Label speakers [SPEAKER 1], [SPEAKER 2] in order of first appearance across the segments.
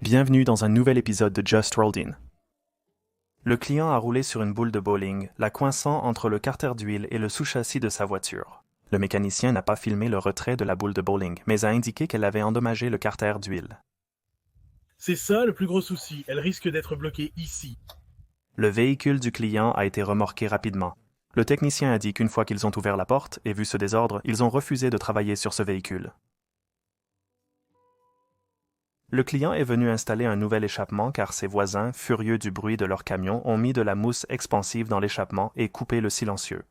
[SPEAKER 1] Bienvenue dans un nouvel épisode de Just Rolled In. Le client a roulé sur une boule de bowling, la coinçant entre le carter d'huile et le sous-châssis de sa voiture. Le mécanicien n'a pas filmé le retrait de la boule de bowling, mais a indiqué qu'elle avait endommagé le carter d'huile.
[SPEAKER 2] C'est ça le plus gros souci, elle risque d'être bloquée ici.
[SPEAKER 1] Le véhicule du client a été remorqué rapidement. Le technicien a dit qu'une fois qu'ils ont ouvert la porte et vu ce désordre, ils ont refusé de travailler sur ce véhicule. Le client est venu installer un nouvel échappement car ses voisins, furieux du bruit de leur camion, ont mis de la mousse expansive dans l'échappement et coupé le silencieux.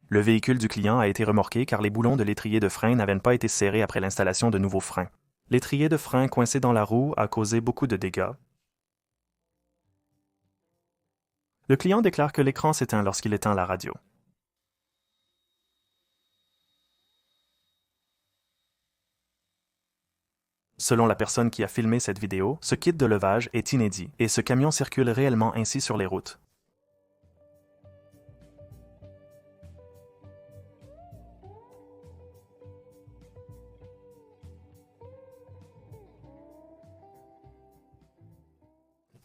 [SPEAKER 1] Le véhicule du client a été remorqué car les boulons de l'étrier de frein n'avaient pas été serrés après l'installation de nouveaux freins. L'étrier de frein coincé dans la roue a causé beaucoup de dégâts. Le client déclare que l'écran s'éteint lorsqu'il éteint la radio. Selon la personne qui a filmé cette vidéo, ce kit de levage est inédit et ce camion circule réellement ainsi sur les routes.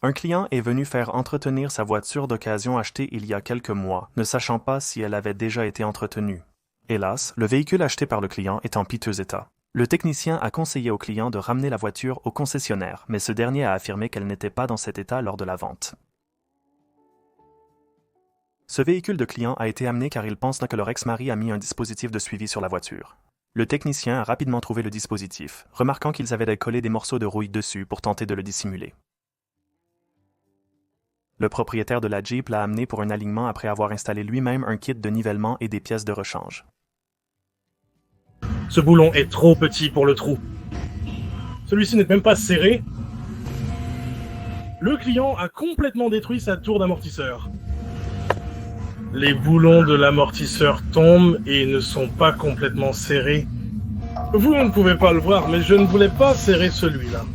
[SPEAKER 1] Un client est venu faire entretenir sa voiture d'occasion achetée il y a quelques mois, ne sachant pas si elle avait déjà été entretenue. Hélas, le véhicule acheté par le client est en piteux état. Le technicien a conseillé au client de ramener la voiture au concessionnaire, mais ce dernier a affirmé qu'elle n'était pas dans cet état lors de la vente. Ce véhicule de client a été amené car il pense que leur ex-mari a mis un dispositif de suivi sur la voiture. Le technicien a rapidement trouvé le dispositif, remarquant qu'ils avaient collé des morceaux de rouille dessus pour tenter de le dissimuler. Le propriétaire de la Jeep l'a amené pour un alignement après avoir installé lui-même un kit de nivellement et des pièces de rechange.
[SPEAKER 2] Ce boulon est trop petit pour le trou. Celui-ci n'est même pas serré. Le client a complètement détruit sa tour d'amortisseur. Les boulons de l'amortisseur tombent et ne sont pas complètement serrés. Vous ne pouvez pas le voir, mais je ne voulais pas serrer celui-là.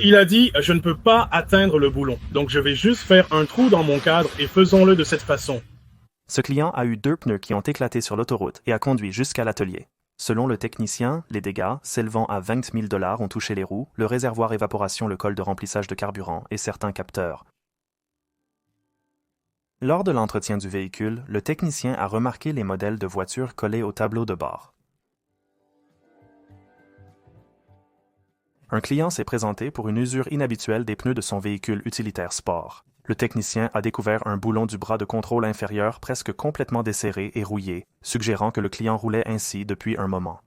[SPEAKER 2] Il a dit « Je ne peux pas atteindre le boulon, donc je vais juste faire un trou dans mon cadre et faisons-le de cette façon. »
[SPEAKER 1] Ce client a eu 2 pneus qui ont éclaté sur l'autoroute et a conduit jusqu'à l'atelier. Selon le technicien, les dégâts, s'élevant à 20 000 $, ont touché les roues, le réservoir évaporation, le col de remplissage de carburant et certains capteurs. Lors de l'entretien du véhicule, le technicien a remarqué les modèles de voitures collés au tableau de bord. Un client s'est présenté pour une usure inhabituelle des pneus de son véhicule utilitaire sport. Le technicien a découvert un boulon du bras de contrôle inférieur presque complètement desserré et rouillé, suggérant que le client roulait ainsi depuis un moment.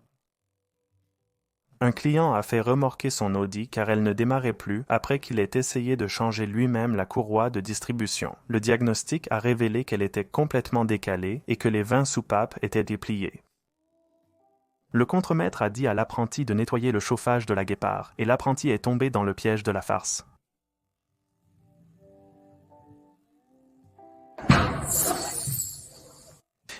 [SPEAKER 1] Un client a fait remorquer son Audi car elle ne démarrait plus après qu'il ait essayé de changer lui-même la courroie de distribution. Le diagnostic a révélé qu'elle était complètement décalée et que les 20 soupapes étaient dépliées. Le contremaître a dit à l'apprenti de nettoyer le chauffage de la Guépard et l'apprenti est tombé dans le piège de la farce.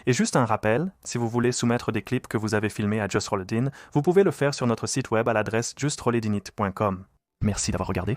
[SPEAKER 1] Et juste un rappel, si vous voulez soumettre des clips que vous avez filmés à Just Rolled In, vous pouvez le faire sur notre site web à l'adresse justrolledinit.com. Merci d'avoir regardé.